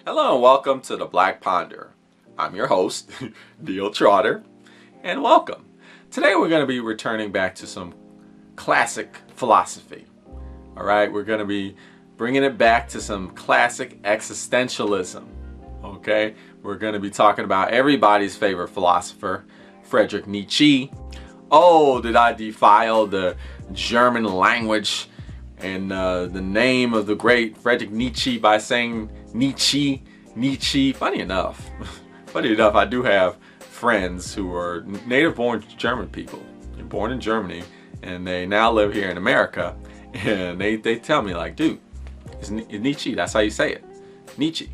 Hello and welcome to the Black Ponder. I'm your host, Neil Trotter, and welcome. Today we're going to be returning back to some classic philosophy. Alright, we're going to be bringing it back to some classic existentialism. Okay, we're going to be talking about everybody's favorite philosopher, Friedrich Nietzsche. Oh, did I defile the German language and the name of the great Friedrich Nietzsche by saying Nietzsche. Funny enough, I do have friends who are native-born German people, born in Germany, and they now live here in America, and they tell me like, dude, it's Nietzsche. That's how you say it, Nietzsche.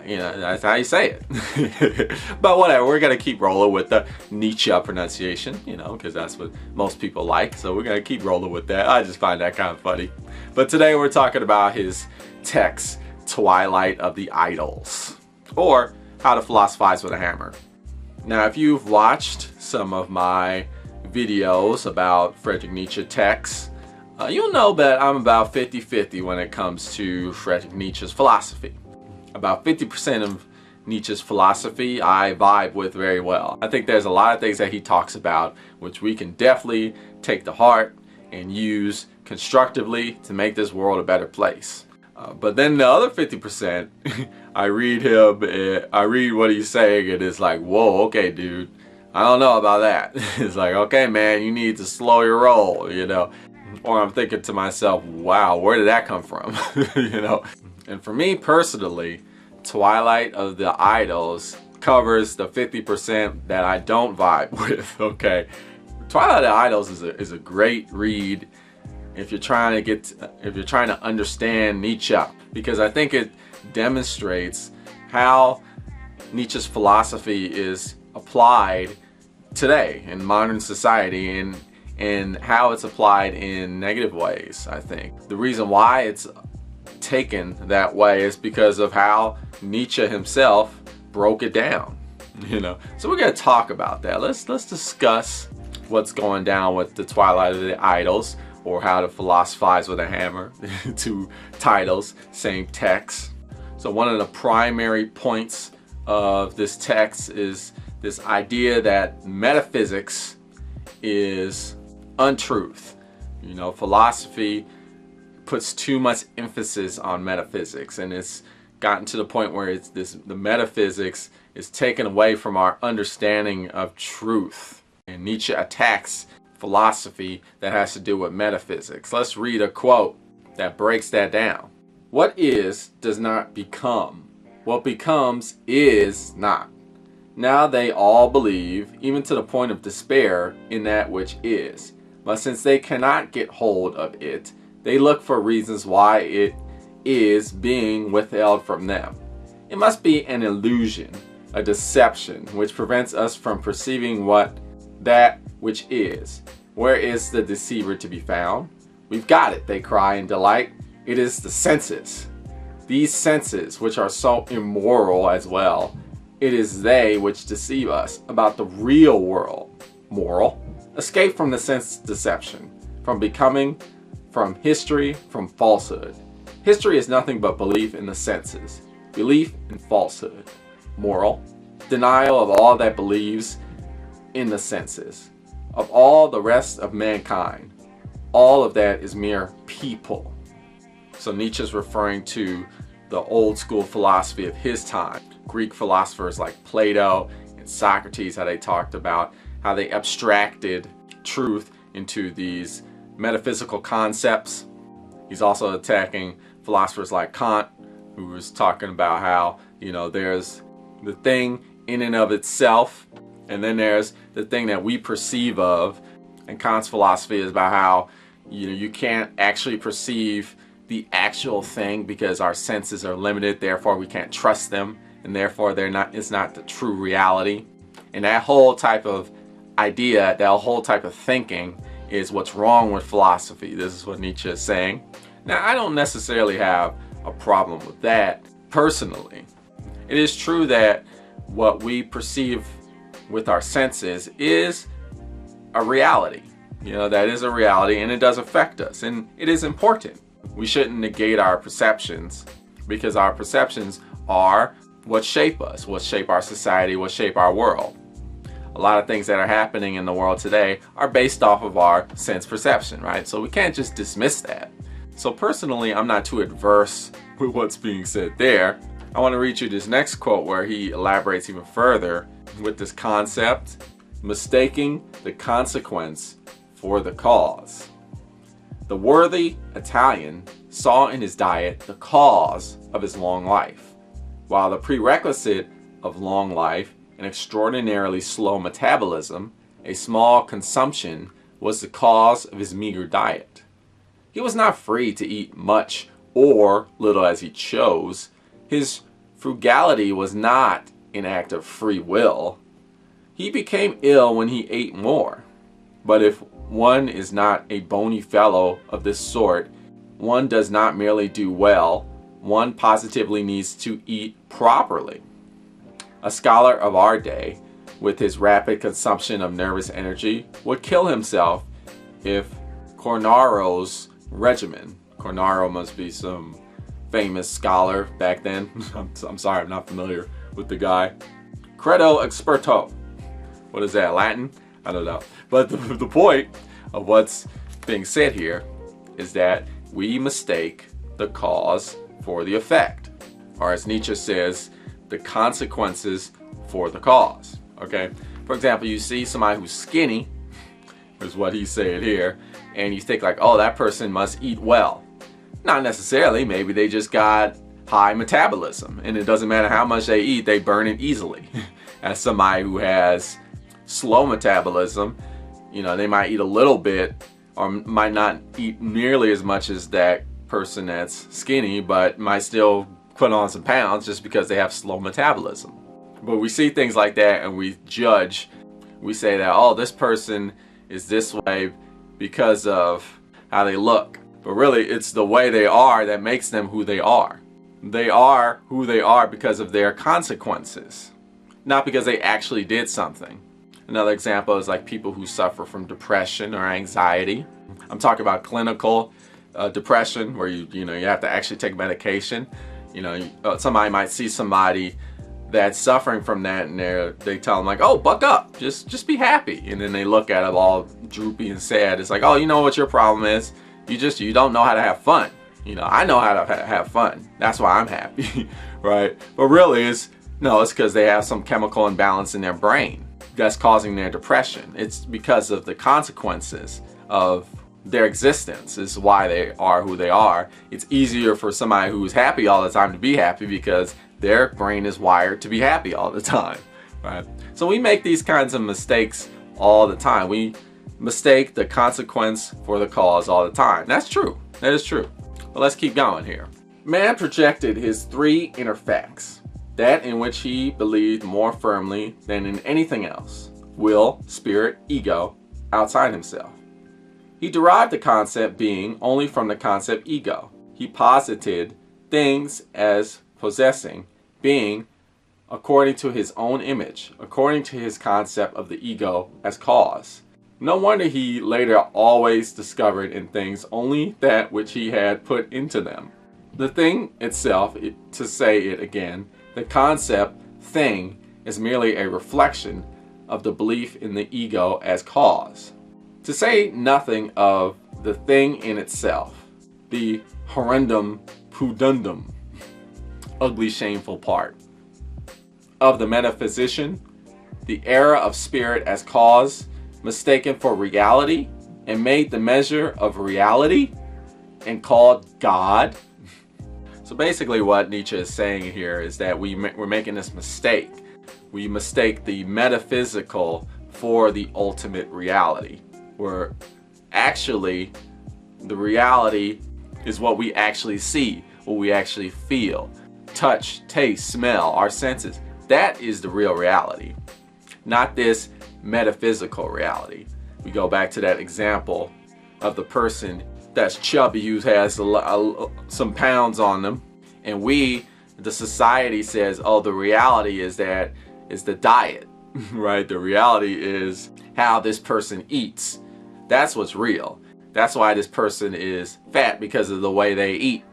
You know, that's how you say it. But whatever, we're gonna keep rolling with the Nietzsche pronunciation, you know, because that's what most people like. So we're gonna keep rolling with that. I just find that kind of funny. But today we're talking about his text, Twilight of the Idols, or How to Philosophize with a Hammer. Now, if you've watched some of my videos about Friedrich Nietzsche texts, you'll know that I'm about 50-50 when it comes to Friedrich Nietzsche's philosophy. About 50% of Nietzsche's philosophy I vibe with very well. I think there's a lot of things that he talks about which we can definitely take to heart and use constructively to make this world a better place. But then the other 50%, I read what he's saying and it's like, whoa, okay dude, I don't know about that. It's like, okay man, you need to slow your roll, you know. Or I'm thinking to myself, wow, where did that come from? You know. And for me personally, Twilight of the Idols covers the 50% that I don't vibe with, okay? Twilight of the Idols is a great read if you're trying to understand Nietzsche, because I think it demonstrates how Nietzsche's philosophy is applied today in modern society and how it's applied in negative ways. I think the reason why it's taken that way is because of how Nietzsche himself broke it down, you know. So we're going to talk about that. Let's discuss what's going down with the Twilight of the Idols, or How to Philosophize with a Hammer. Two titles, same text. So one of the primary points of this text is this idea that metaphysics is untruth. You know, philosophy puts too much emphasis on metaphysics, and it's gotten to the point where the metaphysics is taken away from our understanding of truth. And Nietzsche attacks philosophy that has to do with metaphysics. Let's read a quote that breaks that down. What is does not become. What becomes is not. Now they all believe, even to the point of despair, in that which is. But since they cannot get hold of it, they look for reasons why it is being withheld from them. It must be an illusion, a deception, which prevents us from perceiving that which is. Where is the deceiver to be found? We've got it, they cry in delight. It is the senses. These senses, which are so immoral as well, it is they which deceive us about the real world. Moral. Escape from the sense deception, from becoming, from history, from falsehood. History is nothing but belief in the senses, belief in falsehood. Moral. Denial of all that believes in the senses, of all the rest of mankind. All of that is mere people. So Nietzsche's referring to the old school philosophy of his time. Greek philosophers like Plato and Socrates, how they talked about how they abstracted truth into these metaphysical concepts. He's also attacking philosophers like Kant, who was talking about how, you know, there's the thing in and of itself, and then there's the thing that we perceive of. And Kant's philosophy is about how, you know, you can't actually perceive the actual thing because our senses are limited, therefore we can't trust them, and therefore it's not the true reality. And that whole type of idea, that whole type of thinking is what's wrong with philosophy. This is what Nietzsche is saying. Now, I don't necessarily have a problem with that personally. It is true that what we perceive with our senses is a reality. You know, that is a reality, and it does affect us, and it is important. We shouldn't negate our perceptions, because our perceptions are what shape us, what shape our society, what shape our world. A lot of things that are happening in the world today are based off of our sense perception, right? So we can't just dismiss that. So personally, I'm not too adverse with what's being said there. I want to read you this next quote where he elaborates even further with this concept, mistaking the consequence for the cause. The worthy Italian saw in his diet the cause of his long life, while the prerequisite of long life, an extraordinarily slow metabolism, a small consumption, was the cause of his meager diet. He was not free to eat much or little as he chose. His frugality was not an act of free will. He became ill when he ate more. But if one is not a bony fellow of this sort, one does not merely do well, one positively needs to eat properly. A scholar of our day, with his rapid consumption of nervous energy, would kill himself if Cornaro's regimen, Cornaro must be some famous scholar back then. I'm sorry, I'm not familiar with the guy. Credo experto. What is that, Latin? I don't know. But the point of what's being said here is that we mistake the cause for the effect. Or as Nietzsche says, the consequences for the cause. Okay? For example, you see somebody who's skinny, is what he's saying here, and you think like, oh, that person must eat well. Not necessarily. Maybe they just got high metabolism, and it doesn't matter how much they eat, they burn it easily. As somebody who has slow metabolism, you know, they might eat a little bit or might not eat nearly as much as that person that's skinny, but might still put on some pounds just because they have slow metabolism. But we see things like that and we judge. We say that, oh, this person is this way because of how they look. But really, it's the way they are that makes them who they are. They are who they are because of their consequences, not because they actually did something. Another example is like people who suffer from depression or anxiety. I'm talking about clinical depression where you have to actually take medication. Somebody might see somebody that's suffering from that and they tell them like, oh, buck up, just be happy. And then they look at them all droopy and sad. It's like, oh, you know what your problem is? You don't know how to have fun. I know how to have fun. That's why I'm happy, right? But really it's because they have some chemical imbalance in their brain that's causing their depression. It's because of the consequences of their existence is why they are who they are. It's easier for somebody who's happy all the time to be happy because their brain is wired to be happy all the time, right? So we make these kinds of mistakes all the time. We mistake the consequence for the cause all the time. That's true. That is true. But let's keep going here. Man projected his three inner facts, that in which he believed more firmly than in anything else: will, spirit, ego, outside himself. He derived the concept being only from the concept ego. He posited things as possessing being according to his own image, according to his concept of the ego as cause. No wonder he later always discovered in things only that which he had put into them. The thing itself, to say it again, the concept thing is merely a reflection of the belief in the ego as cause. To say nothing of the thing in itself, the horrendum pudendum, ugly shameful part of the metaphysician, the error of spirit as cause, mistaken for reality and made the measure of reality and called God. So basically what Nietzsche is saying here is that we're making this mistake. We mistake the metaphysical for the ultimate reality, where actually the reality is what we actually see, what we actually feel, touch, taste, smell, our senses. That is the real reality, not this metaphysical reality. We go back to that example of the person that's chubby who has some pounds on them, and the society says, oh, the reality is that is the diet, right? The reality is how this person eats. That's what's real. That's why this person is fat, because of the way they eat.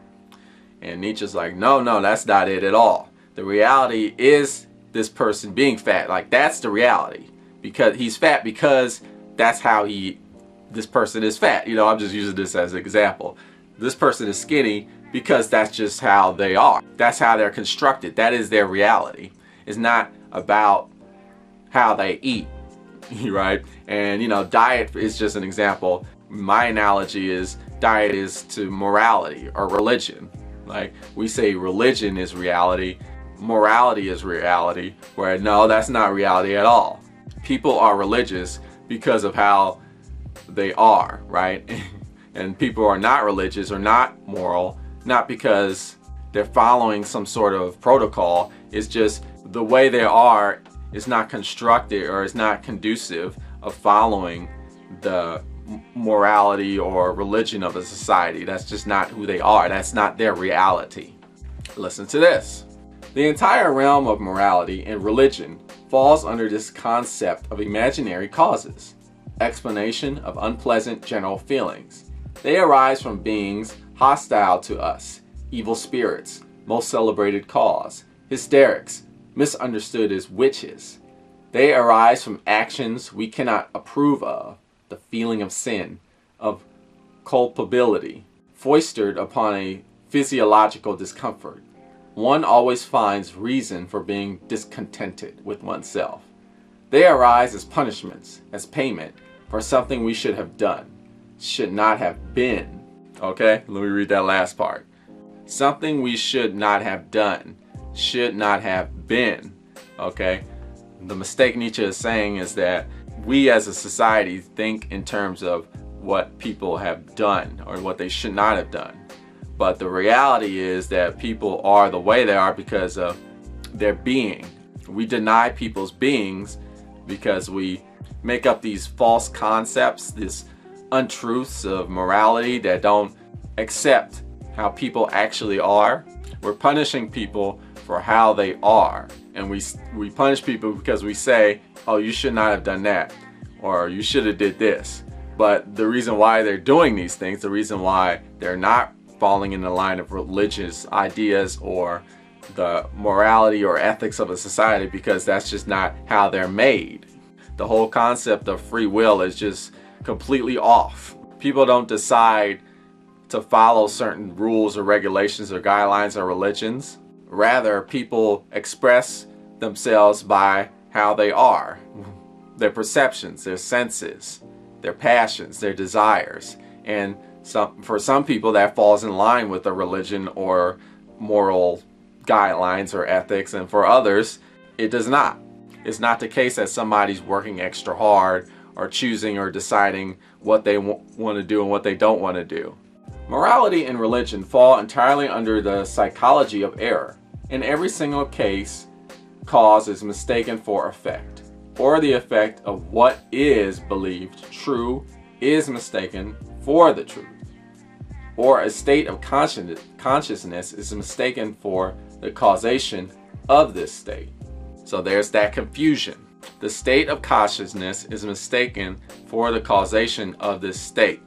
And Nietzsche's like, no, that's not it at all. The reality is this person being fat. Like, that's the reality, because he's fat because that's how this person is fat. You know, I'm just using this as an example. This person is skinny because that's just how they are. That's how they're constructed. That is their reality. It's not about how they eat, right? And, you know, diet is just an example. My analogy is diet is to morality or religion. Like, we say religion is reality, morality is reality, where no, that's not reality at all. People are religious because of how they are, right? And people are not religious or not moral, not because they're following some sort of protocol. It's just the way they are is not constructed or is not conducive of following the morality or religion of a society. That's just not who they are. That's not their reality. Listen to this. The entire realm of morality and religion falls under this concept of imaginary causes, explanation of unpleasant general feelings. They arise from beings hostile to us, evil spirits, most celebrated cause, hysterics, misunderstood as witches. They arise from actions we cannot approve of, the feeling of sin, of culpability, foisted upon a physiological discomfort. One always finds reason for being discontented with oneself. They arise as punishments, as payment for something we should have done, should not have been. Okay, let me read that last part. Something we should not have done, should not have been. Okay, the mistake Nietzsche is saying is that we as a society think in terms of what people have done or what they should not have done. But the reality is that people are the way they are because of their being. We deny people's beings because we make up these false concepts, these untruths of morality that don't accept how people actually are. We're punishing people for how they are. And we punish people because we say, oh, you should not have done that, or you should have did this. But the reason why they're doing these things, the reason why they're not falling in the line of religious ideas or the morality or ethics of a society, because that's just not how they're made. The whole concept of free will is just completely off. People don't decide to follow certain rules or regulations or guidelines or religions. Rather, people express themselves by how they are, their perceptions, their senses, their passions, their desires. And for some people that falls in line with a religion or moral guidelines or ethics, and for others it does not. It's not the case that somebody's working extra hard or choosing or deciding what they want to do and what they don't want to do. Morality and religion fall entirely under the psychology of error. In every single case, cause is mistaken for effect, or the effect of what is believed true is mistaken for the truth, or a state of consciousness is mistaken for the causation of this state. So there's that confusion. The state of consciousness is mistaken for the causation of this state.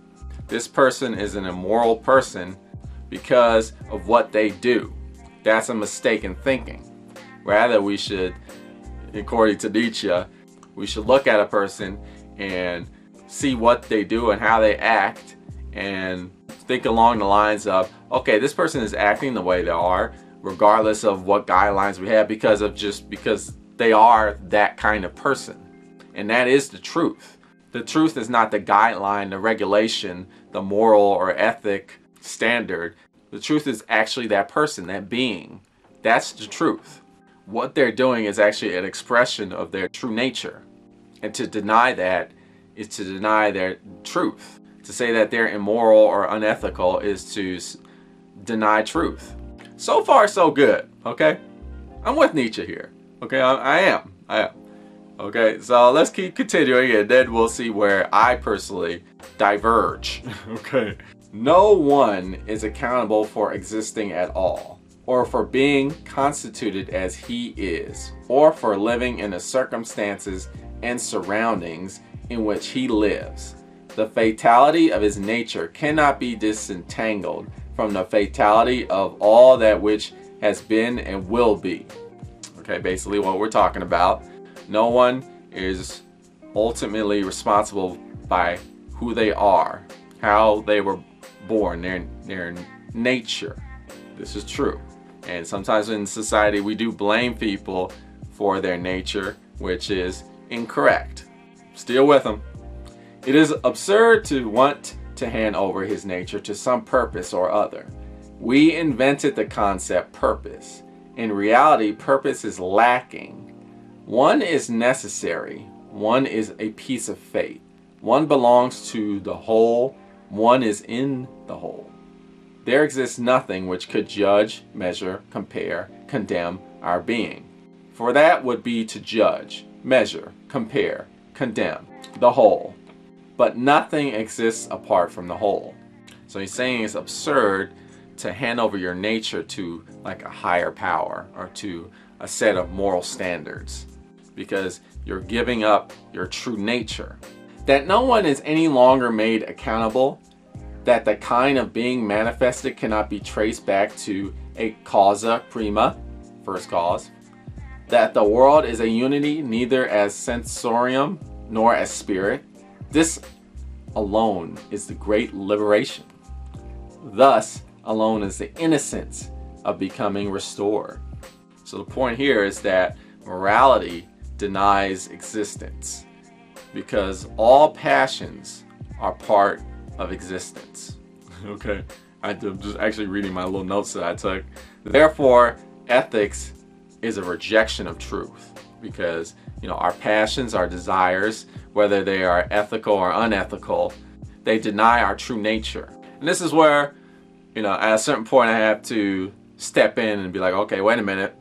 This person is an immoral person because of what they do. That's a mistaken thinking. Rather, we should, according to Nietzsche, we should look at a person and see what they do and how they act, and think along the lines of, okay, this person is acting the way they are regardless of what guidelines we have, because they are that kind of person. And that is the truth. The truth is not the guideline, the regulation, the moral or ethic standard. The truth is actually that person, that being. That's the truth. What they're doing is actually an expression of their true nature. And to deny that is to deny their truth. To say that they're immoral or unethical is to deny truth. So far, so good, okay? I'm with Nietzsche here, okay? I am. Okay, so let's keep continuing, and then we'll see where I personally diverge, okay? No one is accountable for existing at all, or for being constituted as he is, or for living in the circumstances and surroundings in which he lives. The fatality of his nature cannot be disentangled from the fatality of all that which has been and will be. Okay, basically what we're talking about. No one is ultimately responsible by who they are, how they were born, their nature. This is true. And sometimes in society we do blame people for their nature, which is incorrect. Still with them. It is absurd to want to hand over his nature to some purpose or other. We invented the concept purpose. In reality, purpose is lacking. One is necessary. One is a piece of faith. One belongs to the whole. One is in the whole. There exists nothing which could judge, measure, compare, condemn our being. For that would be to judge, measure, compare, condemn the whole. But nothing exists apart from the whole. So he's saying it's absurd to hand over your nature to like a higher power or to a set of moral standards, because you're giving up your true nature. That no one is any longer made accountable, that the kind of being manifested cannot be traced back to a causa prima, first cause, that the world is a unity neither as sensorium nor as spirit. This alone is the great liberation. Thus alone is the innocence of becoming restored. So the point here is that morality denies existence, because all passions are part of existence. Okay, I'm just actually reading my little notes that I took. Therefore, ethics is a rejection of truth, because our passions, our desires, whether they are ethical or unethical, they deny our true nature. And this is where, at a certain point I have to step in and be like, okay, wait a minute.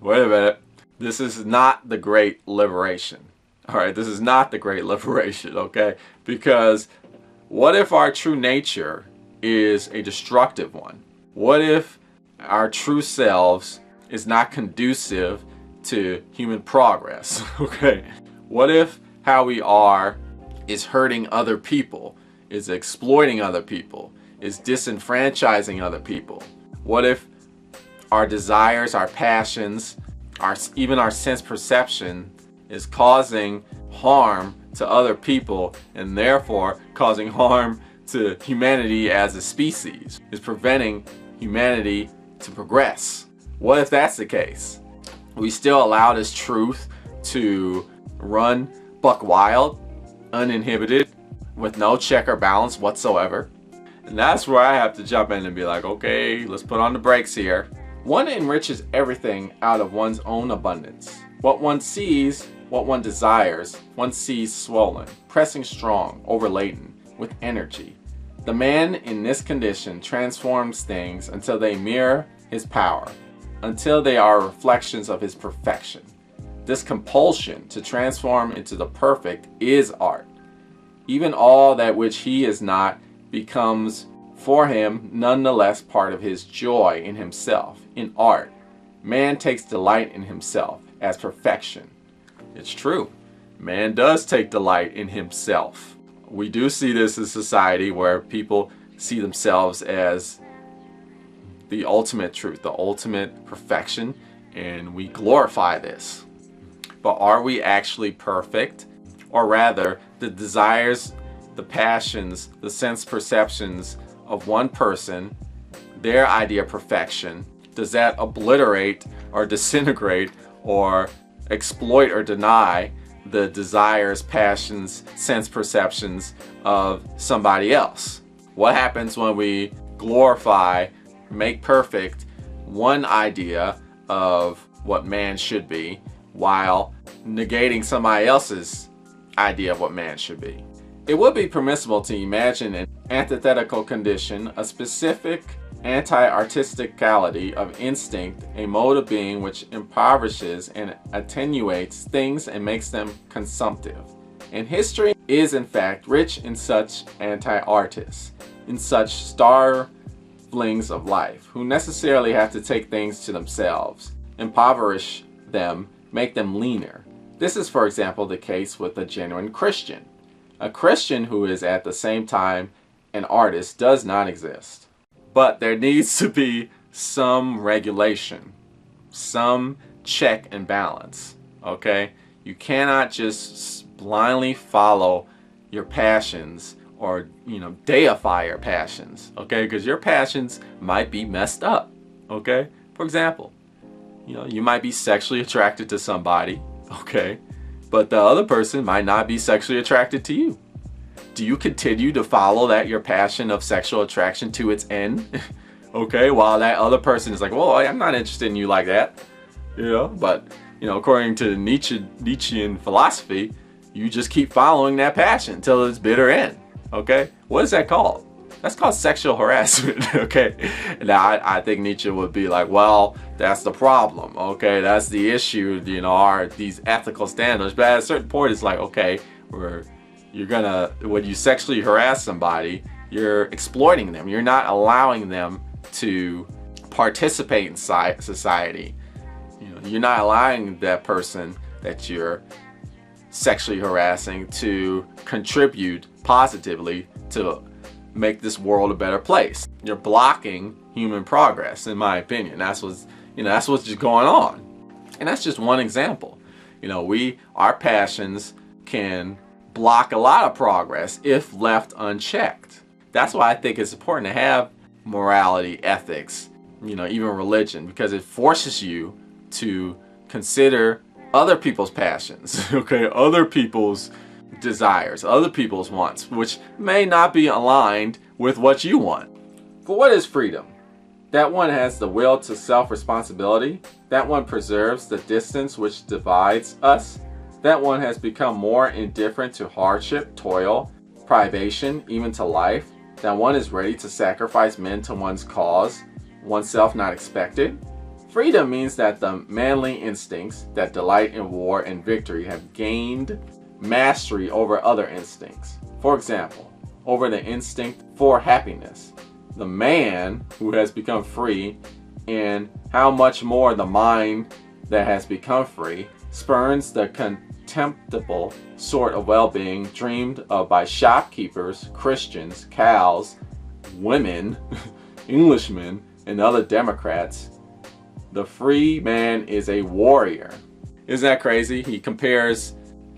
Wait a minute. This is not the great liberation. All right, this is not the great liberation, okay? Because what if our true nature is a destructive one? What if our true selves is not conducive to human progress, okay? What if how we are is hurting other people, is exploiting other people, is disenfranchising other people? What if our desires, our passions, even our sense perception is causing harm to other people and therefore causing harm to humanity as a species, is preventing humanity to progress? What if that's the case? We still allow this truth to run buck wild, uninhibited, with no check or balance whatsoever? And that's where I have to jump in and be like, okay, let's put on the brakes here. One enriches everything out of one's own abundance. What one sees, what one desires, one sees swollen, pressing strong, overladen with energy. The man in this condition transforms things until they mirror his power, until they are reflections of his perfection. This compulsion to transform into the perfect is art. Even all that which he is not becomes for him nonetheless part of his joy in himself. In art, man takes delight in himself as perfection. It's true. Man does take delight in himself. We do see this in society where people see themselves as the ultimate truth, the ultimate perfection, and we glorify this. But are we actually perfect? Or rather, the desires, the passions, the sense perceptions of one person, their idea of perfection, does that obliterate or disintegrate or exploit or deny the desires, passions, sense perceptions of somebody else? What happens when we glorify, make perfect one idea of what man should be while negating somebody else's idea of what man should be? It would be permissible to imagine an antithetical condition, a specific anti-artisticality of instinct, a mode of being which impoverishes and attenuates things and makes them consumptive. And history is in fact rich in such anti-artists, in such starvelings of life, who necessarily have to take things to themselves, impoverish them, make them leaner. This is, for example, the case with a genuine Christian. A Christian who is at the same time an artist does not exist. But there needs to be some regulation, some check and balance. Okay? You cannot just blindly follow your passions or, deify your passions. Okay? Because your passions might be messed up. Okay? For example, you might be sexually attracted to somebody. Okay? But the other person might not be sexually attracted to you. Do you continue to follow your passion of sexual attraction to its end? Okay, while that other person is like, well, I'm not interested in you like that. But, according to Nietzschean philosophy, you just keep following that passion until its bitter end. Okay? What is that called? That's called sexual harassment. Okay? Now, I think Nietzsche would be like, well, that's the problem. Okay? That's the issue, are these ethical standards. But at a certain point, it's like, okay, when you sexually harass somebody, you're exploiting them. You're not allowing them to participate in society. You're not allowing that person that you're sexually harassing to contribute positively to make this world a better place. You're blocking human progress, in my opinion. That's what's just going on. And that's just one example. Our passions can block a lot of progress if left unchecked. That's why I think it's important to have morality, ethics, even religion, because it forces you to consider other people's passions, okay, other people's desires, other people's wants, which may not be aligned with what you want. For what is freedom? That one has the will to self-responsibility. That one preserves the distance which divides us. That one has become more indifferent to hardship, toil, privation, even to life. That one is ready to sacrifice men to one's cause, oneself not expected. Freedom means that the manly instincts that delight in war and victory have gained mastery over other instincts. For example, over the instinct for happiness. The man who has become free, and how much more the mind that has become free, spurns the contemptible sort of well-being dreamed of by shopkeepers, Christians, cows, women, Englishmen, and other Democrats. The free man is a warrior. Isn't that crazy? He compares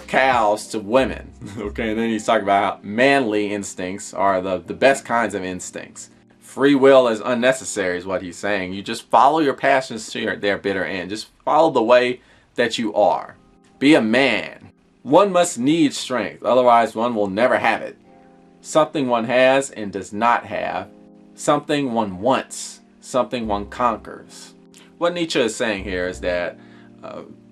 cows to women. Okay, and then he's talking about how manly instincts are the best kinds of instincts. Free will is unnecessary is what he's saying. You just follow your passions to their bitter end. Just follow the way that you are. Be a man. One must need strength, otherwise one will never have it. Something one has and does not have. Something one wants. Something one conquers. What Nietzsche is saying here is that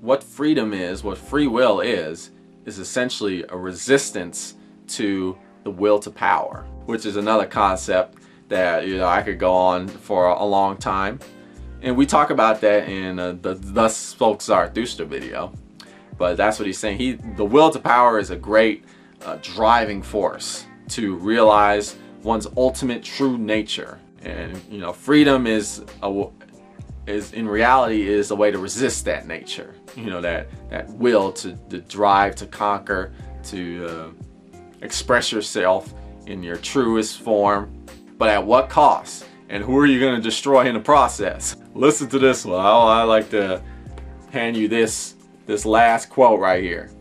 what freedom is, what free will is essentially a resistance to the will to power, which is another concept that I could go on for a long time. And we talk about that in the Thus Spoke Zarathustra video. But that's what he's saying. The will to power is a great driving force to realize one's ultimate true nature. And freedom is in reality is a way to resist that nature. That will to drive to conquer, to express yourself in your truest form. But at what cost? And who are you going to destroy in the process? Listen to this one. I like to hand you this last quote right here.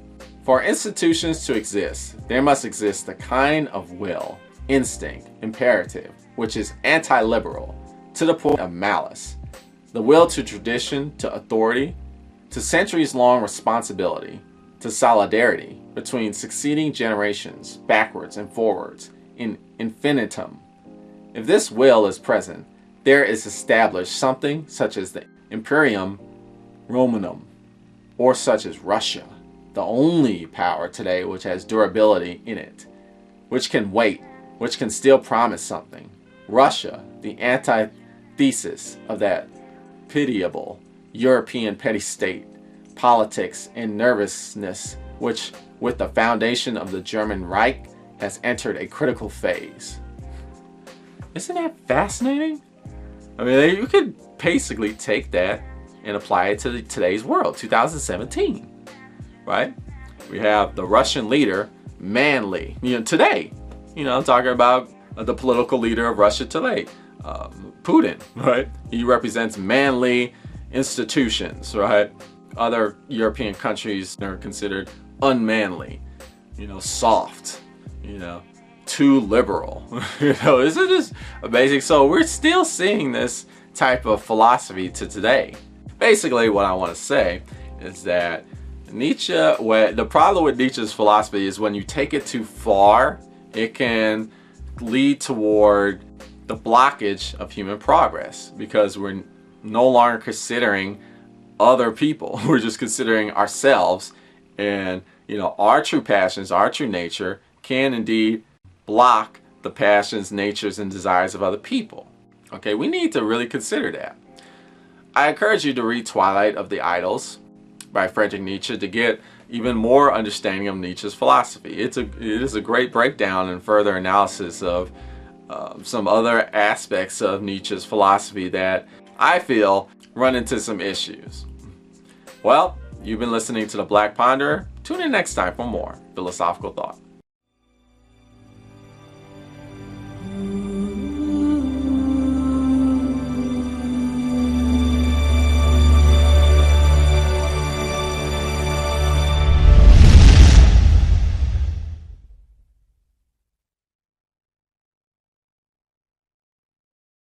For institutions to exist, there must exist the kind of will, instinct, imperative, which is anti-liberal to the point of malice. The will to tradition, to authority, to centuries-long responsibility, to solidarity between succeeding generations, backwards and forwards, in infinitum. If this will is present, there is established something such as the Imperium Romanum, or such as Russia, the only power today which has durability in it, which can wait, which can still promise something. Russia, the antithesis of that pitiable European petty state, politics, and nervousness, which, with the foundation of the German Reich, has entered a critical phase. Isn't that fascinating? I mean, you could basically take that and apply it to today's world, 2017, right? We have the Russian leader, manly, today. I'm talking about the political leader of Russia today, Putin, right? He represents manly institutions, right? Other European countries are considered unmanly, soft, too liberal. Isn't this amazing? So we're still seeing this type of philosophy to today. Basically, what I want to say is that Nietzsche, the problem with Nietzsche's philosophy is when you take it too far, it can lead toward the blockage of human progress, because we're no longer considering other people. We're just considering ourselves, and our true passions, our true nature can indeed block the passions, natures, and desires of other people. Okay, we need to really consider that. I encourage you to read Twilight of the Idols by Friedrich Nietzsche to get even more understanding of Nietzsche's philosophy. It is a great breakdown and further analysis of some other aspects of Nietzsche's philosophy that I feel run into some issues. Well, you've been listening to The Black Ponderer. Tune in next time for more philosophical thought.